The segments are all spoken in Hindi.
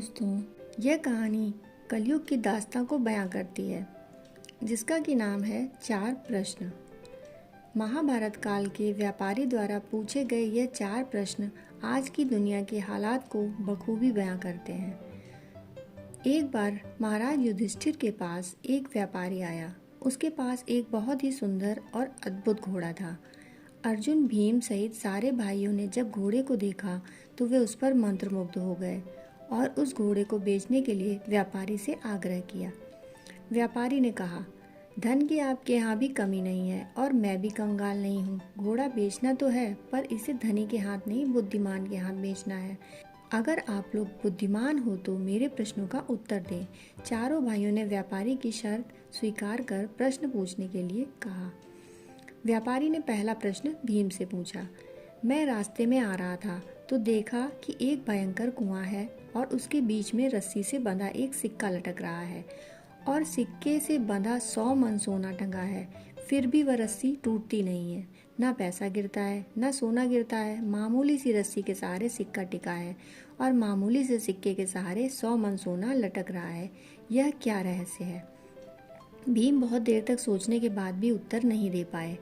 दोस्तों, यह कहानी कलयुग की दास्तां को बयां करती है, जिसका कि नाम है 4 प्रश्न। महाभारत काल के व्यापारी द्वारा पूछे गए ये 4 प्रश्न आज की दुनिया के हालात को बखूबी बयां करते हैं। एक बार महाराज युधिष्ठिर के पास एक व्यापारी आया। उसके पास एक बहुत ही सुंदर और अद्भुत घोड़ा था। अर्जुन, भीम सहित सारे भाइयों ने जब घोड़े को देखा तो वे उस पर मंत्रमुग्ध हो गए और उस घोड़े को बेचने के लिए व्यापारी से आग्रह किया। व्यापारी ने कहा, धन की आपके यहाँ भी कमी नहीं है और मैं भी कंगाल नहीं हूँ। घोड़ा बेचना तो है, पर इसे धनी के हाथ नहीं, बुद्धिमान के हाथ बेचना है। अगर आप लोग बुद्धिमान हो तो मेरे प्रश्नों का उत्तर दें। चारों भाइयों ने व्यापारी की शर्त स्वीकार कर प्रश्न पूछने के लिए कहा। व्यापारी ने पहला प्रश्न भीम से पूछा। मैं रास्ते में आ रहा था तो देखा कि एक भयंकर कुआं है और उसके बीच में रस्सी से बंधा एक सिक्का लटक रहा है और सिक्के से बंधा 100 मन सोना टंगा है। फिर भी वह रस्सी टूटती नहीं है। ना पैसा गिरता है, ना सोना गिरता है। मामूली सी रस्सी के सहारे सिक्का टिका है और मामूली से सिक्के के सहारे 100 मन सोना लटक रहा है। यह क्या रहस्य है? भीम बहुत देर तक सोचने के बाद भी उत्तर नहीं दे पाए।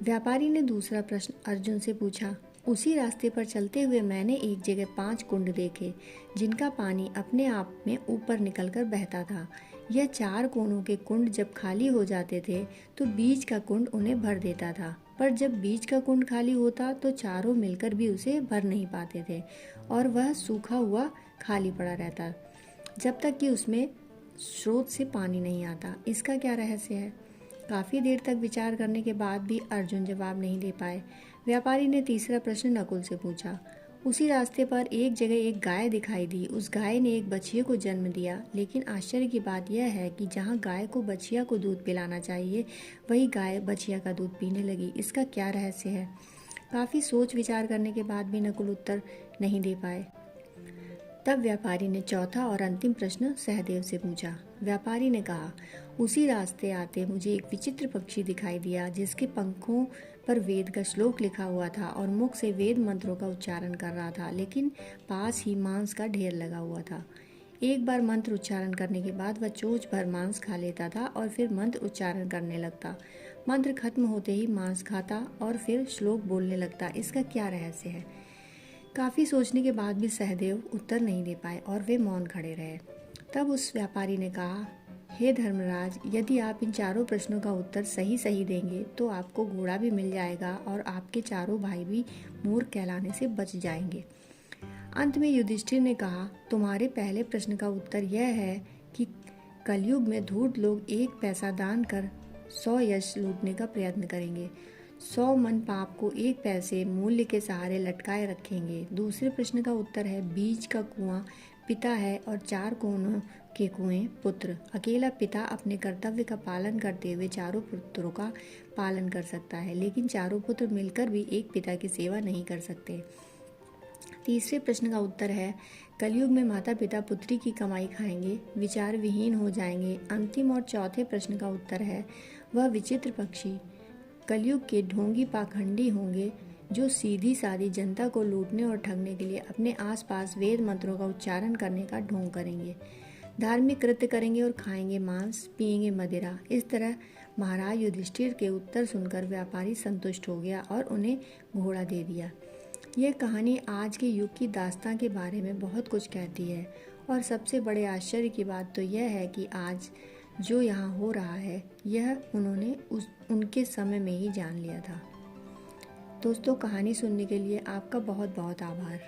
व्यापारी ने दूसरा प्रश्न अर्जुन से पूछा। उसी रास्ते पर चलते हुए मैंने एक जगह 5 कुंड देखे, जिनका पानी अपने आप में ऊपर निकलकर बहता था। यह 4 कोनों के कुंड जब खाली हो जाते थे तो बीच का कुंड उन्हें भर देता था, पर जब बीच का कुंड खाली होता तो चारों मिलकर भी उसे भर नहीं पाते थे और वह सूखा हुआ खाली पड़ा रहता, जब तक कि उसमें स्रोत से पानी नहीं आता। इसका क्या रहस्य है? काफ़ी देर तक विचार करने के बाद भी अर्जुन जवाब नहीं दे पाए। व्यापारी ने तीसरा प्रश्न नकुल से पूछा। उसी रास्ते पर एक जगह एक गाय दिखाई दी। उस गाय ने एक बछिए को जन्म दिया, लेकिन आश्चर्य की बात यह है कि जहाँ गाय को बछिया को दूध पिलाना चाहिए, वही गाय बछिया का दूध पीने लगी। इसका क्या रहस्य है? काफ़ी सोच विचार करने के बाद भी नकुल उत्तर नहीं दे पाए। तब व्यापारी ने चौथा और अंतिम प्रश्न सहदेव से पूछा। व्यापारी ने कहा, उसी रास्ते आते मुझे एक विचित्र पक्षी दिखाई दिया, जिसके पंखों पर वेद का श्लोक लिखा हुआ था और मुख से वेद मंत्रों का उच्चारण कर रहा था, लेकिन पास ही मांस का ढेर लगा हुआ था। एक बार मंत्र उच्चारण करने के बाद वह चोंच भर मांस खा लेता था और फिर मंत्र उच्चारण करने लगता। मंत्र खत्म होते ही मांस खाता और फिर श्लोक बोलने लगता। इसका क्या रहस्य है? काफ़ी सोचने के बाद भी सहदेव उत्तर नहीं दे पाए और वे मौन खड़े रहे। तब उस व्यापारी ने कहा, हे धर्मराज, यदि आप इन चारों प्रश्नों का उत्तर सही सही देंगे तो आपको घोड़ा भी मिल जाएगा और आपके चारों भाई भी मूर्ख कहलाने से बच जाएंगे। अंत में युधिष्ठिर ने कहा, तुम्हारे पहले प्रश्न का उत्तर यह है कि कलयुग में धूर्त लोग 1 पैसा दान कर 100 यश लूटने का प्रयत्न करेंगे। 100 मन पाप को 1 पैसे मूल्य के सहारे लटकाए रखेंगे। दूसरे प्रश्न का उत्तर है, बीज का कुआं पिता है और 4 कोनों के कुएं पुत्र। अकेला पिता अपने कर्तव्य का पालन करते हुए चारों पुत्रों का पालन कर सकता है, लेकिन चारों पुत्र मिलकर भी एक पिता की सेवा नहीं कर सकते। तीसरे प्रश्न का उत्तर है, कलयुग में माता पिता पुत्री की कमाई खाएंगे, विचार विहीन हो जाएंगे। अंतिम और चौथे प्रश्न का उत्तर है, वह विचित्र पक्षी कलयुग के ढोंगी पाखंडी होंगे, जो सीधी सादी जनता को लूटने और ठगने के लिए अपने आसपास वेद मंत्रों का उच्चारण करने का ढोंग करेंगे, धार्मिक कृत्य करेंगे और खाएंगे मांस, पिएंगे मदिरा। इस तरह महाराज युधिष्ठिर के उत्तर सुनकर व्यापारी संतुष्ट हो गया और उन्हें घोड़ा दे दिया। यह कहानी आज के युग की दास्तां के बारे में बहुत कुछ कहती है और सबसे बड़े आश्चर्य की बात तो यह है कि आज जो यहाँ हो रहा है, यह उन्होंने उनके समय में ही जान लिया था। दोस्तों, कहानी सुनने के लिए आपका बहुत बहुत आभार।